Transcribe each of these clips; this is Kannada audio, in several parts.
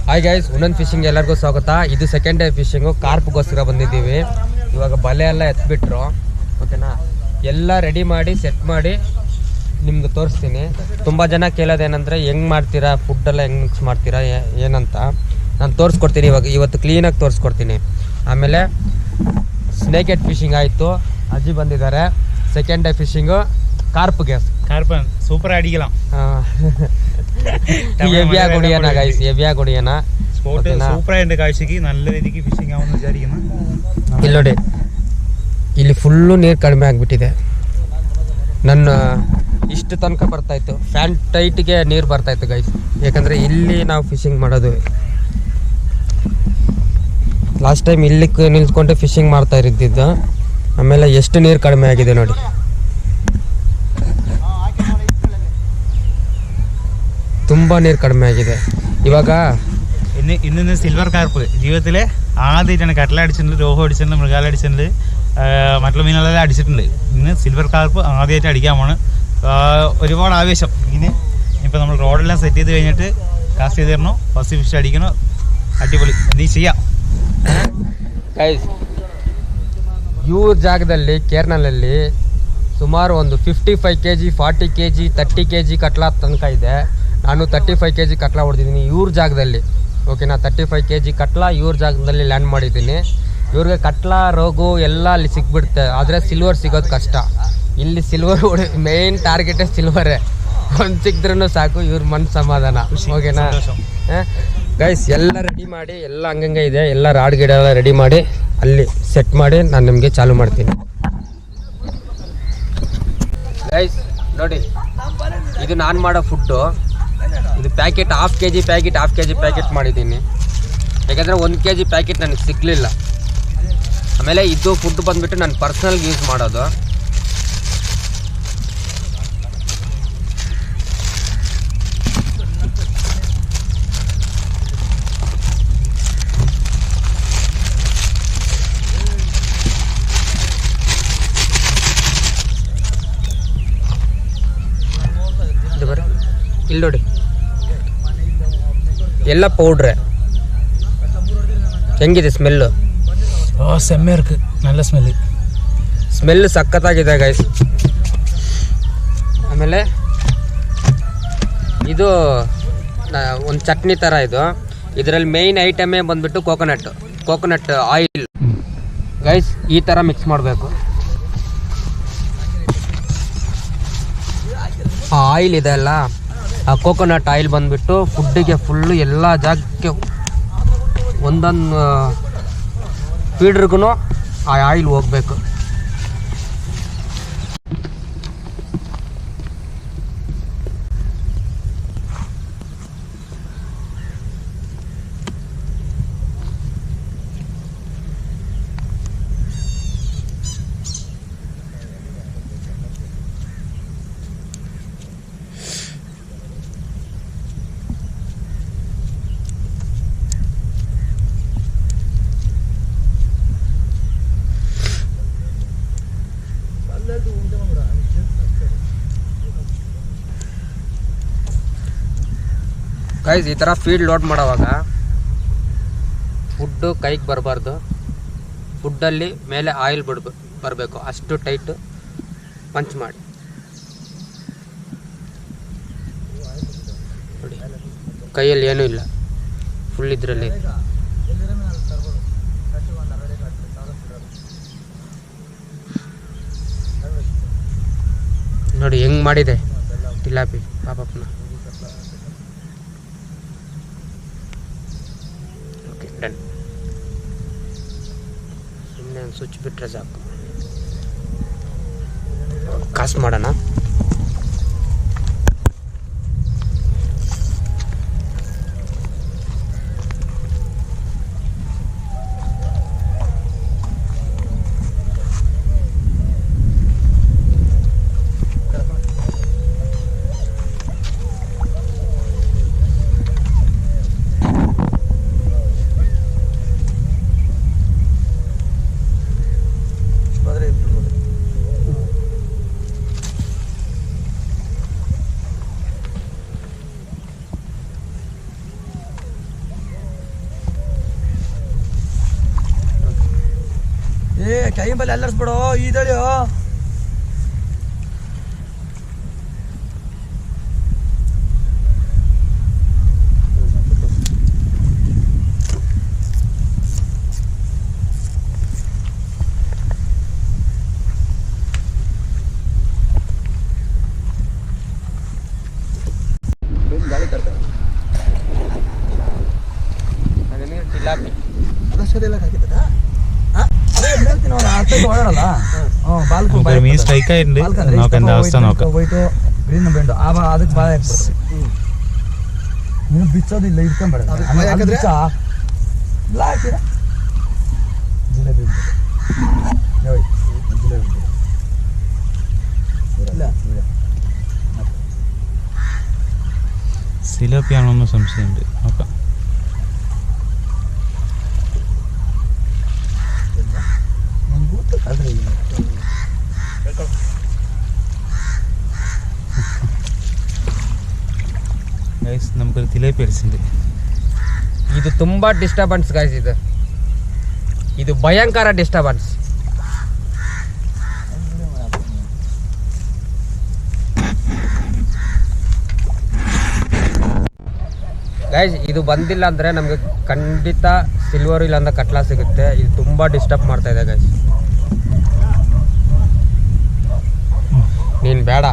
ಹಾಯ್ ಗೈಸ್, ಒಂದೊಂದು ಫಿಶಿಂಗ್ ಎಲ್ಲರಿಗೂ ಸ್ವಾಗತ. ಇದು ಸೆಕೆಂಡ್ ಡೇ ಫಿಶಿಂಗು. ಕಾರ್ಪ್ಗೋಸ್ಕರ ಬಂದಿದ್ದೀವಿ. ಇವಾಗ ಬಲೆ ಎಲ್ಲ ಎತ್ಬಿಟ್ರು, ಓಕೆನಾ. ಎಲ್ಲ ರೆಡಿ ಮಾಡಿ ಸೆಟ್ ಮಾಡಿ ನಿಮ್ಗೆ ತೋರಿಸ್ತೀನಿ. ತುಂಬ ಜನ ಕೇಳೋದೇನೆಂದರೆ ಹೆಂಗೆ ಮಾಡ್ತೀರಾ, ಫುಡ್ಡೆಲ್ಲ ಹೆಂಗೆ ಮಿಕ್ಸ್ ಮಾಡ್ತೀರಾ ಏನಂತ ನಾನು ತೋರಿಸ್ಕೊಡ್ತೀನಿ. ಇವತ್ತು ಕ್ಲೀನಾಗಿ ತೋರಿಸ್ಕೊಡ್ತೀನಿ. ಆಮೇಲೆ ಸ್ನೇಕ್ ಹೆಡ್ ಫಿಶಿಂಗ್ ಆಯಿತು, ಅಜ್ಜಿ ಬಂದಿದ್ದಾರೆ. Second day fishing carp super അടിക്കണം. എവിയാ കുടിയന സ്പോട്ട് സൂപ്പറായിട്ട് കാഴ്ചക്ക് നല്ല രീതിക്ക് ഫിഷിംഗ് ആവുമെന്ന് വിചാരിക്കുന്നു. ಇಲ್ಲಿ ನೋಡಿ, ಇಲ್ಲಿ ಫುಲ್ಲು ನೀರು ಕಡಿಮೆ ಆಗಿಬಿಟ್ಟಿದೆ. ನನ್ನ ಇಷ್ಟು ತನಕ ಬರ್ತಾಯಿತ್ತು, ಫ್ಯಾನ್ ಟೈಟ್ಗೆ ನೀರು ಬರ್ತಾಯಿತ್ತು ಗೈಸ್. ಯಾಕಂದರೆ ಇಲ್ಲಿ ನಾವು ಫಿಶಿಂಗ್ ಮಾಡೋದು. ಲಾಸ್ಟ್ ಟೈಮ್ ಇಲ್ಲಿ ನಿಲ್ತ್ಕೊಂಡು ಫಿಶಿಂಗ್ ಮಾಡ್ತಾ ಇರಿದ್ದಿದ್ದು. ಆಮೇಲೆ ಎಷ್ಟು ನೀರು ಕಡಿಮೆ ಆಗಿದೆ ನೋಡಿ. ತುಂಬ ನೀರು കಡಿಮೆ ആಗಿದೆ. ഇವಾಗ ഇന്ന് സിൽവർ കാർപ്പ് ജീവിതത്തിലെ ആദ്യമായിട്ടാണ് കട്ടല അടിച്ചിട്ടുണ്ട്, രോഹു അടിച്ചിട്ടുണ്ട്, മൃഗാല അടിച്ചിട്ടുണ്ട്, മറ്റുള്ള മീനുകളെല്ലാം അടിച്ചിട്ടുണ്ട്. ഇന്ന് സിൽവർ കാർപ്പ് ആദ്യമായിട്ട് അടിക്കാൻ പോണ്. ഒരുപാട് ആവേശം. ഇനി ഇപ്പോൾ നമ്മൾ റോഡെല്ലാം സെറ്റ് ചെയ്ത് കഴിഞ്ഞിട്ട് കാസ്റ്റ് ചെയ്ത് തരണോ, ഫസ്റ്റ് ഫിഷ് അടിക്കണോ, അടിപൊളി എന്ത് ചെയ്യാം. ಇವ್ರ ಜಾಗದಲ್ಲಿ ಕೇರ್ನಲಲ್ಲಿ ಸುಮಾರು ಒಂದು 55 kg 40 kg 30 kg ಕಟ್ಲಾ ತನಕ ಇದೆ. ನಾನು 35 kg ಕಟ್ಲಾ ಹೊಡೆದಿದ್ದೀನಿ ಇವ್ರ ಜಾಗದಲ್ಲಿ, ಓಕೆನಾ. 35 kg ಕಟ್ಲಾ ಇವ್ರ ಜಾಗದಲ್ಲಿ ಲ್ಯಾಂಡ್ ಮಾಡಿದ್ದೀನಿ. ಇವ್ರಿಗೆ ಕಟ್ಲಾ ರೋಗು ಎಲ್ಲ ಅಲ್ಲಿ ಸಿಕ್ಬಿಡುತ್ತೆ, ಆದರೆ ಸಿಲ್ವರ್ ಸಿಗೋದು ಕಷ್ಟ. ಇಲ್ಲಿ ಸಿಲ್ವರ್ ಮೇನ್ ಟಾರ್ಗೆಟೇ ಸಿಲ್ವರೇ. ಒಂದು ಸಿಕ್ದ್ರೂ ಸಾಕು, ಇವ್ರ ಮನ್ಸು ಸಮಾಧಾನ, ಓಕೆನಾ. ಗೈಸ್ ಎಲ್ಲ ರೆಡಿ ಮಾಡಿ, ಎಲ್ಲ ಹಂಗಂಗೆ ಇದೆ, ಎಲ್ಲ ರಾಡ್ ಗಿಡ ಎಲ್ಲ ರೆಡಿ ಮಾಡಿ ಅಲ್ಲಿ ಸೆಟ್ ಮಾಡಿ ನಾನು ನಿಮಗೆ ಚಾಲು ಮಾಡ್ತೀನಿ. ಗೈಸ್ ನೋಡಿ, ಇದು ನಾನು ಮಾಡೋ ಫುಡ್ಡು. ಇದು ಪ್ಯಾಕೆಟ್ ಹಾಫ್ kg ಪ್ಯಾಕೆಟ್ ಮಾಡಿದ್ದೀನಿ. ಯಾಕಂದರೆ 1 kg ಪ್ಯಾಕೆಟ್ ನನಗೆ ಸಿಗಲಿಲ್ಲ. ಆಮೇಲೆ ಇದು ಫುಡ್ ಬಂದುಬಿಟ್ಟು ನಾನು ಪರ್ಸ್ನಲ್ಗೆ ಯೂಸ್ ಮಾಡೋದು. ಇಲ್ಲಿ ನೋಡಿ, ಎಲ್ಲ ಪೌಡ್ರೆ. ಹೆಂಗಿದೆ ಸ್ಮೆಲ್ಲು? ಸೆಮ್ಮೆ ಇருக்கு, നല്ല ಸ್ಮೆಲ್ ಸಖತ್ತಾಗಿದೆ ಗೈಸ್. ಆಮೇಲೆ ಇದು ಒಂದು ಚಟ್ನಿ ಥರ ಇದು. ಇದರಲ್ಲಿ ಮೇಯ್ನ್ ಐಟಮೇ ಬಂದ್ಬಿಟ್ಟು ಕೋಕೋನಟ್ ಆಯಿಲ್ ಗೈಸ್. ಈ ಥರ ಮಿಕ್ಸ್ ಮಾಡಬೇಕು. ಆ ಆಯಿಲ್ ಇದೆ ಅಲ್ಲ, ಆ ಕೋಕೋನಟ್ ಆಯಿಲ್ ಬಂದುಬಿಟ್ಟು ಫುಡ್ಡಿಗೆ ಫುಲ್ಲು ಎಲ್ಲ ಜಾಗಕ್ಕೆ ಒಂದೊಂದು ಫೀಡ್ರಿಗೂ ಆ ಆಯಿಲ್ ಹೋಗಬೇಕು. ಗೈಸ್ ಈ ಥರ ಫೀಡ್ ಲೋಡ್ ಮಾಡೋವಾಗ ಫುಡ್ಡು ಕೈಗೆ ಬರಬಾರ್ದು. ಫುಡ್ಡಲ್ಲಿ ಮೇಲೆ ಆಯಿಲ್ ಬರಬೇಕು, ಅಷ್ಟು ಟೈಟು ಪಂಚ್ ಮಾಡಿ ನೋಡಿ. ಕೈಯಲ್ಲಿ ಏನೂ ಇಲ್ಲ, ಫುಲ್ ಇದರಲ್ಲಿ. ನೋಡಿ ಹೆಂಗೆ ಮಾಡಿದೆ ಟಿಲಾಪಿ ಪಾಪಪ್ಪನ. Okay done. ಸುಮ್ಮನೆ ಒಂದು ಸ್ವಿಚ್ ಬಿಟ್ಟರೆ ಸಾಕು. ಕಾಸ್ಟ್ ಮಾಡೋಣ. ಕೈ ಬಲ್ಲಿ ಅಲ್ಲರ್ಸ್ಬಿಡು ಇದಳಿಯೋ ಗಾಳಿ ತರ್ತಾರೆ ಟಿಲಾಪಿ ಸರಿಯಲ್ಲ ಹಾಕಿದ್ದದ ಹೇಳ್ತೀನಿ ಅವ್ರು ಅರ್ಥ ಓಡಾಡಲ್ಲ ಬಾಲ್ಕು നമുക്കൊരു മീൻ സ്ട്രൈക്ക് ആയിട്ടുണ്ട് നോക്കാം എന്താ അവസ്ഥ നോക്കാം ಹೋಯ್ತು ಗ್ರೀನ್ ಬೆಂಡು ಅದಕ್ಕೆ ಬಾಯ ಹಾಕ್ಬಿಡ್ತಾರೆ ನೀನು ಬಿಚ್ಚೋದಿಲ್ಲ ಇಟ್ಕೊಂಬೇಡ ಬಿಚ್ಚ ಇಲ್ಲ ಹಾಕಿರ ಜಿಲೇಬಿ ಜಿಲೇಬಿ ಇಲ್ಲ സിലോപ്പിയാണോന്ന് സംശയമുണ്ട് നോക്കാം ಗೈಸ್ നമുക്കൊരു തിലേപ്പി അടിച്ചിട്ടുണ്ട് ಇದು ತುಂಬ ಡಿಸ್ಟರ್ಬೆನ್ಸ್ ಗೈಸ್ ಇದು ಭಯಂಕರ ಡಿಸ್ಟರ್ಬೆನ್ಸ್ ಗೈಸ್ ಇದು ಬಂದಿಲ್ಲ ಅಂದರೆ ನಮಗೆ ಖಂಡಿತ ಸಿಲ್ವರ್ ಇಲ್ಲ ಅಂದ್ರೆ ಕಟ್ಲಾ ಸಿಗುತ್ತೆ ಇದು ತುಂಬ ಡಿಸ್ಟರ್ಬ್ ಮಾಡ್ತಾ ಇದೆ ಗೈಸ್ ನೀನು ಬೇಡ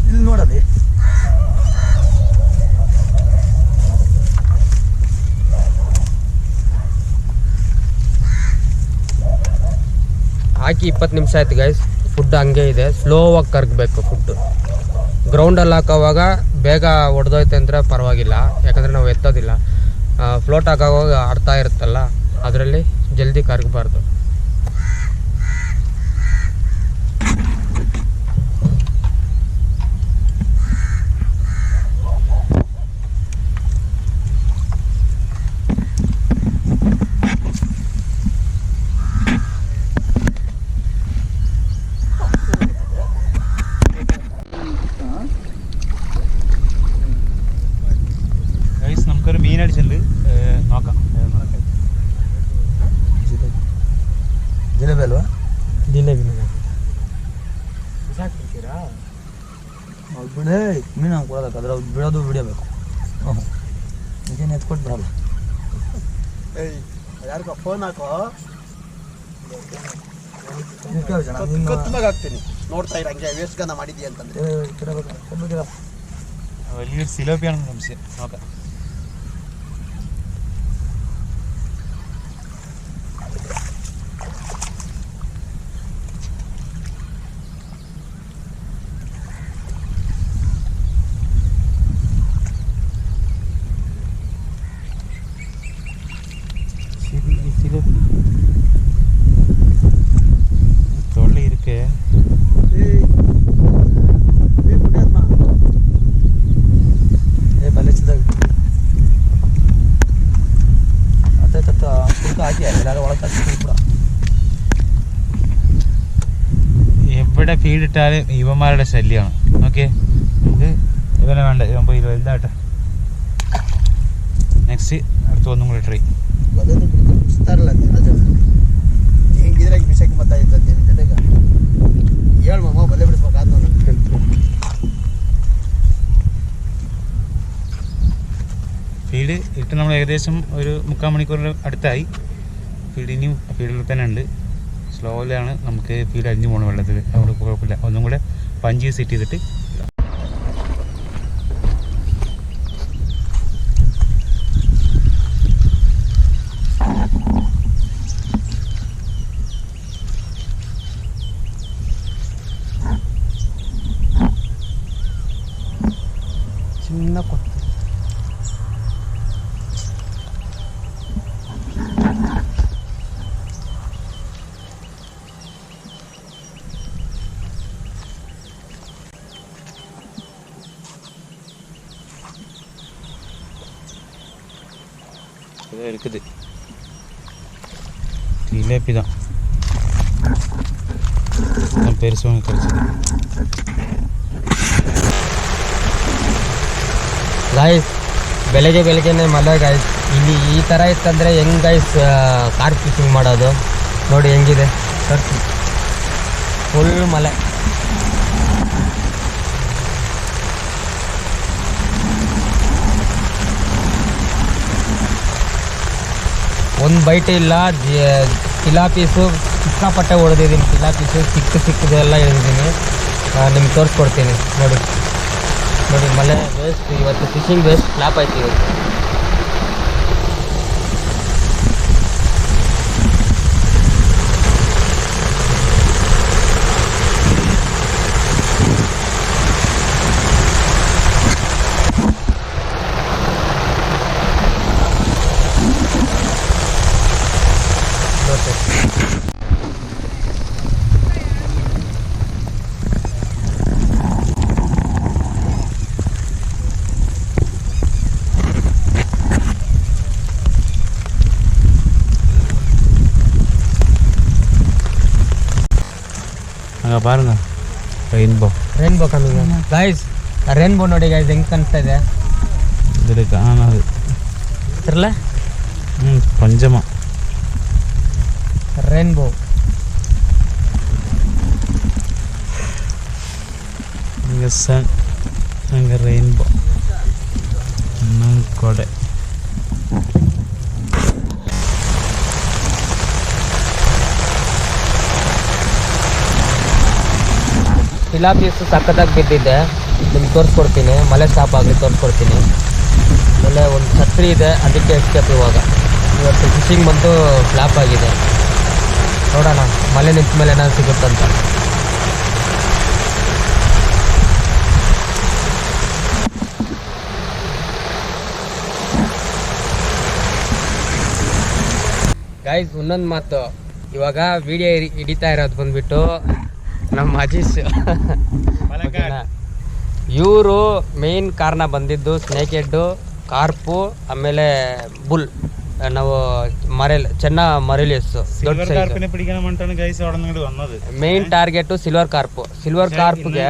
ಇಲ್ಲಿ ನೋಡಲಿ ಹಾಕಿ 20 ನಿಮಿಷ ಆಯ್ತು ಗೈಸ್ ಫುಡ್ ಹಂಗೆ ಇದೆ ಸ್ಲೋವಾಗಿ ಕರಗಬೇಕು ಫುಡ್ಡು ಗ್ರೌಂಡಲ್ಲಿ ಹಾಕೋವಾಗ ಬೇಗ ಹೊಡೆದೋಯ್ತು ಅಂದರೆ ಪರವಾಗಿಲ್ಲ ಯಾಕಂದರೆ ನಾವು ಎತ್ತೋದಿಲ್ಲ ಫ್ಲೋಟ್ ಹಾಕೋವಾಗ ಆಡ್ತಾ ಇರುತ್ತಲ್ಲ ಅದರಲ್ಲಿ ಜಲ್ದಿ ಕರಗಬಾರ್ದು ഗൈസ് നമുക്കൊരു മീൻ അടിച്ചിട്ടുണ്ട് നോക്കാം ಜಿಲೇಬಿ ಅಲ್ವಾ ಜಿಲೇಬಿ ಬಿಡೇ ಮೀನು ಹಂಗೆ ಕೊಡೋದಕ್ಕೆ ಅದ್ರ ಬಿಡೋದು ಬಿಡಬೇಕು ಈಗೇನು ಎತ್ಕೊಟ್ಟು ಬರಲ್ಲ ಯಾರಿಗೋ ಫೋನ್ ಹಾಕೋ ಹಾಕ್ತೀನಿ ನೋಡ್ತಾ ಇರ ಹಂಗೆ ವೇಸ್ಟ್ಗನ್ನ ಮಾಡಿದ್ಯಾ ಅಂತಂದ್ರೆ വലിയൊരു സിലോപ്പിയാണെന്ന് സംശയം നോക്കാം தொல்லை இருக்கு ಹಾಕಿ ಎಲ್ಲರೂ ಒಳಗೆ ಕೂಡ എവിടെ ഫീഡിട്ടാലും ഇവന്മാരുടെ ശല്യമാണ് ഓക്കെ നമുക്ക് ഇവനെ വേണ്ട ഇവൻ പോയി വലുതാട്ടെ നെക്സ്റ്റ് അടുത്ത ഒന്നും കൂടി ട്രൈ ಬಿಡಿಸ್ತಾರಲ್ಲ ರಾಜು ಹೆಂಗಿದ್ರೆ ಬಿಸಕ್ಕೆ ಬರ್ತಾಯಿದ್ದ ನಿನ್ನ ಜೊತೆಗೆ ಹೇಳು ಮಾಮ ಬಲೆ ಬಿಡಿಸ್ಬೇಕಾದ ನಾನು ഫീഡ് ഇട്ട് നമ്മൾ ഏകദേശം ഒരു 3/4 മണിക്കൂറിന് അടുത്തായി ഫീഡ് ഇനിയും ഫീഡിൽ തന്നെ ഉണ്ട് സ്ലോയിലാണ് നമുക്ക് ഫീഡ് അരിഞ്ഞു പോകണം വെള്ളത്തിൽ അതുകൊണ്ട് കുഴപ്പമില്ല ഒന്നും കൂടെ പഞ്ച് സെറ്റ് ചെയ്തിട്ട് ಚಿನ್ನ ಕೊತ್ತು இருக்குது ஜிலேபி தான் ನಮ್ಮ ಪೇರಿಸುವಂಗೆ ಕಳಿಸಿದೆ ಗಾಯ್ಸ್ ಬೆಳಗ್ಗೆನೇ ಮಳೆ ಗಾಯ್ಸ್. ಇಲ್ಲಿ ಈ ಥರ ಇತ್ತಂದರೆ ಹೆಂಗೆ ಗಾಯ್ಸ್ ಕಾರ್ಪ್ ಫಿಶಿಂಗ್ ಮಾಡೋದು ನೋಡಿ ಹೆಂಗಿದೆ ಫುಲ್ ಮಳೆ. ಒಂದು ಬೈಟ್ ಇಲ್ಲ. ಟಿಲಾಪೀಸು ಸಿಕ್ಕಾಪಟ್ಟೆ ಹೊಡೆದಿದ್ದೀನಿ. ಟಿಲಾಪೀಸು ಸಿಕ್ಕದೆಲ್ಲ ಹೇಳಿದ್ದೀನಿ, ನಿಮ್ಗೆ ತೋರಿಸ್ಕೊಡ್ತೀನಿ ನೋಡಿ. ಮಳೆ ವೇಸ್ಟ್ ಇವತ್ತು, ಫಿಶಿಂಗ್ ವೇಸ್ಟ್ ಫ್ಲಾಪ್ ಆಯ್ತು ಇವತ್ತು. அங்கே பாருங்க ರೇನ್ಬೋ ಕಮ್ಮಿಂಗ್ ಗೈಸ್. ರೇನ್ಬೋ ನೋಡಿ ಗೈಸ್ ಹೆಂಗೆ ಕಾಣಿಸ್ತಾ ಇದೆ. இது காணாது ಇರಲ್ಲ கொஞ்சமா ರೇನ್ಬೋ. இங்கே சன், அங்கே ரெயின்போ, இன்னும் கொடை. ಟಿಲಾಪೀಸು ಸಕ್ಕತ್ತಾಗಿ ಬಿದ್ದಿದ್ದೆ, ನಿಮ್ಗೆ ತೋರಿಸ್ಕೊಡ್ತೀನಿ. ಮಳೆ ಸ್ಟಾಪ್ ಆಗಲಿ ತೋರಿಸ್ಕೊಡ್ತೀನಿ. ಆಮೇಲೆ ಒಂದು ಛತ್ರಿ ಇದೆ, ಅದಕ್ಕೆ ಎಸ್ಕೇಪ್. ಇವತ್ತು ಫಿಶಿಂಗ್ ಬಂದು ಫ್ಲಾಪ್ ಆಗಿದೆ. ನೋಡೋಣ ಮಳೆ ನಿಂತ ಮೇಲೆ ಏನಾದ್ರು ಸಿಗುತ್ತಂತ. ಗೈಸ್ ಇನ್ನೊಂದು ಮಾತು, ಇವಾಗ ವಿಡಿಯೋ ಹಿಡಿತಾ ಇರೋದು ಬಂದ್ಬಿಟ್ಟು ನಮ್ಮ ಅಜೀಶ್. ಇವರು ಮೇನ್ ಕಾರಣ ಬಂದಿದ್ದು ಸ್ನೇಕ್ ಹೆಡ್ಡು, ಕಾರ್ಪು, ಆಮೇಲೆ ಬುಲ್. ನಾವು ಚೆನ್ನ ಮರಿಲಿಯಸ್ ದೊಡ್ಡ main target silver carp. Silver കാർപ്പിಗೆ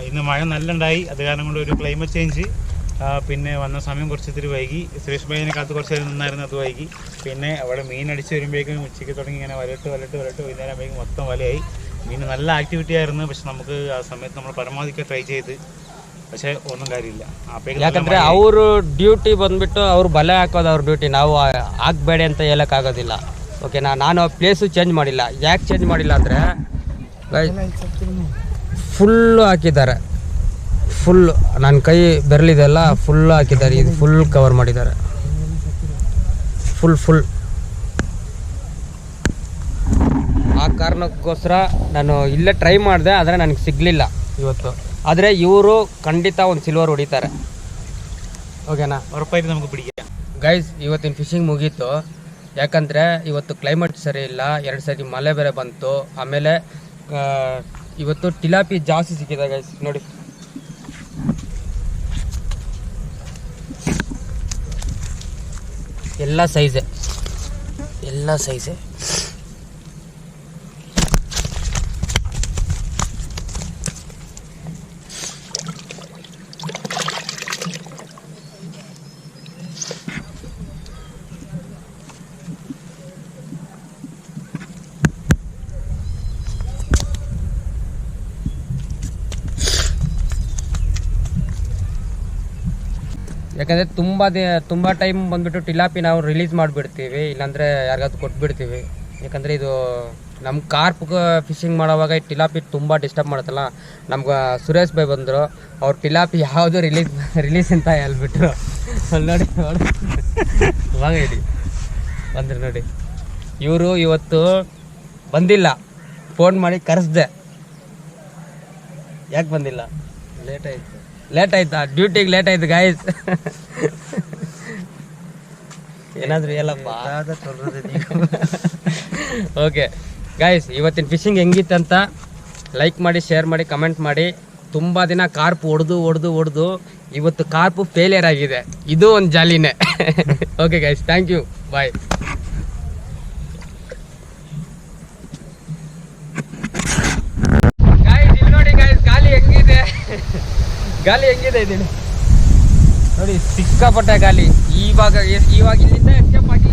ഇന്ന് മഴ നല്ല ഉണ്ടായി, അത് കാരണം കൊണ്ട് ഒരു ക്ലൈമറ്റ് ചേഞ്ച്. പിന്നെ വന്ന സമയം കുറച്ചിത്തിരി വൈകി. സുരേഷ് ഭായിനെ കാത്ത് കുറച്ച് നേരം നിന്നായിരുന്നു, അത് വൈകി. പിന്നെ അവിടെ മീൻ അടിച്ച് വരുമ്പോഴേക്കും ഉച്ചയ്ക്ക് തുടങ്ങി ഇങ്ങനെ വലട്ട് വൈകുന്നേരം ആകുമ്പോഴേക്കും മൊത്തം വലയായി. മീൻ നല്ല ആക്ടിവിറ്റി ആയിരുന്നു. പക്ഷെ നമുക്ക് ആ സമയത്ത് നമ്മൾ പരമാവധി ട്രೈ ചെയ്ത്, പക്ഷേ ഒന്നും കാര്യമില്ല. ಯಾಕಂದ್ರೆ ಅವರು ಡ್ಯೂಟಿ ಬಂದ್ಬಿಟ್ಟು ಅವ್ರು ಬಲೆ ಹಾಕೋದು ಅವ್ರ ಡ್ಯೂಟಿ, ನಾವು ಹಾಕ್ಬೇಡಿ ಅಂತ ಹೇಳೋಕ್ಕಾಗೋದಿಲ್ಲ. ಓಕೆನಾ. ನಾನು ಪ್ಲೇಸು ಚೇಂಜ್ ಮಾಡಿಲ್ಲ. ಯಾಕೆ ಚೇಂಜ್ ಮಾಡಿಲ್ಲ ಅಂದರೆ ಫುಲ್ಲು ಹಾಕಿದ್ದಾರೆ. ಫುಲ್ ನನ್ನ ಕೈ ಬೆರಳಿದೆಲ್ಲ ಫುಲ್ ಹಾಕಿದ್ದಾರೆ. ಇದು ಫುಲ್ ಕವರ್ ಮಾಡಿದ್ದಾರೆ, ಫುಲ್. ಆ ಕಾರಣಕ್ಕೋಸ್ಕರ ನಾನು ಇಲ್ಲೇ ಟ್ರೈ ಮಾಡಿದೆ, ಆದರೆ ನನಗೆ ಸಿಗಲಿಲ್ಲ ಇವತ್ತು. ಆದರೆ ಇವರು ಖಂಡಿತ ಒಂದು ಸಿಲ್ವರ್ ಹೊಡಿತಾರೆ. ಓಕೆನಾ. ಉറപ്പായിട്ട് ನಮಗೆ ಬಿಡಿ ಗೈಸ್. ಇವತ್ತಿನ ಫಿಶಿಂಗ್ ಮುಗೀತು. ಯಾಕಂದರೆ ಇವತ್ತು ಕ್ಲೈಮೇಟ್ ಸರಿ ಇಲ್ಲ, 2 ಸರಿ ಮಳೆ ಬೇರೆ ಬಂತು. ಆಮೇಲೆ ಇವತ್ತು ಟಿಲಾಪಿ ಜಾಸ್ತಿ ಸಿಕ್ಕಿದೆ ಗೈಸ್. ನೋಡಿ ಎಲ್ಲ ಸೈಜೆ. ಯಾಕಂದರೆ ತುಂಬ ಟೈಮ್ ಬಂದುಬಿಟ್ಟು ಟಿಲಾಪಿ ನಾವು ರಿಲೀಸ್ ಮಾಡಿಬಿಡ್ತೀವಿ, ಇಲ್ಲಾಂದರೆ ಯಾರಿಗಾದ್ರು ಕೊಟ್ಬಿಡ್ತೀವಿ. ಯಾಕಂದರೆ ಇದು ನಮ್ಮ ಕಾರ್ಪ್ಗೆ ಫಿಶಿಂಗ್ ಮಾಡೋವಾಗ ಈ ಟಿಲಾಪಿ ತುಂಬ ಡಿಸ್ಟರ್ಬ್ ಮಾಡುತ್ತಲ್ಲ. ನಮ್ಗೆ ಸುರೇಶ್ ಭಾಯ್ ಬಂದರು, ಅವ್ರು ಟಿಲಾಪಿ ಯಾವುದು ರಿಲೀಸ್ ಅಂತ ಹೇಳ್ಬಿಟ್ರು. ನೋಡಿ ಇವಾಗ ಹೇಳಿ ಬಂದರು ನೋಡಿ. ಇವರು ಇವತ್ತು ಬಂದಿಲ್ಲ, ಫೋನ್ ಮಾಡಿ ಕರೆಸ್ದೆ. ಯಾಕೆ ಬಂದಿಲ್ಲ? ಲೇಟ್ ಆಯ್ತಾ? ಡ್ಯೂಟಿಗೆ ಲೇಟ್ ಆಯ್ತು ಗಾಯ್ಸ್. ಏನಾದರೂ ಹೇಳಪ್ಪ. ಓಕೆ ಗಾಯ್ಸ್, ಇವತ್ತಿನ ಫಿಶಿಂಗ್ ಹೆಂಗಿತ್ತಂತ ಲೈಕ್ ಮಾಡಿ, ಶೇರ್ ಮಾಡಿ, ಕಮೆಂಟ್ ಮಾಡಿ. ತುಂಬ ದಿನ ಕಾರ್ಪ್ ಹೊಡೆದು ಇವತ್ತು ಕಾರ್ಪು ಫೇಲಿಯರ್ ಆಗಿದೆ. ಇದು ಒಂದು ಜಾಲಿನೇ. ಓಕೆ ಗೈಸ್, ಥ್ಯಾಂಕ್ ಯು, ಬಾಯ್. ಗಾಳಿ ಹೆಂಗಿದೆ ಇದೀನಿ ನೋಡಿ, ಸಿಕ್ಕಾಪಟ್ಟೆ ಗಾಳಿ. ಇವಾಗ ಇಲ್ಲಿಂದ ಎಸ್ಕೇಪ್ ಆಗಿ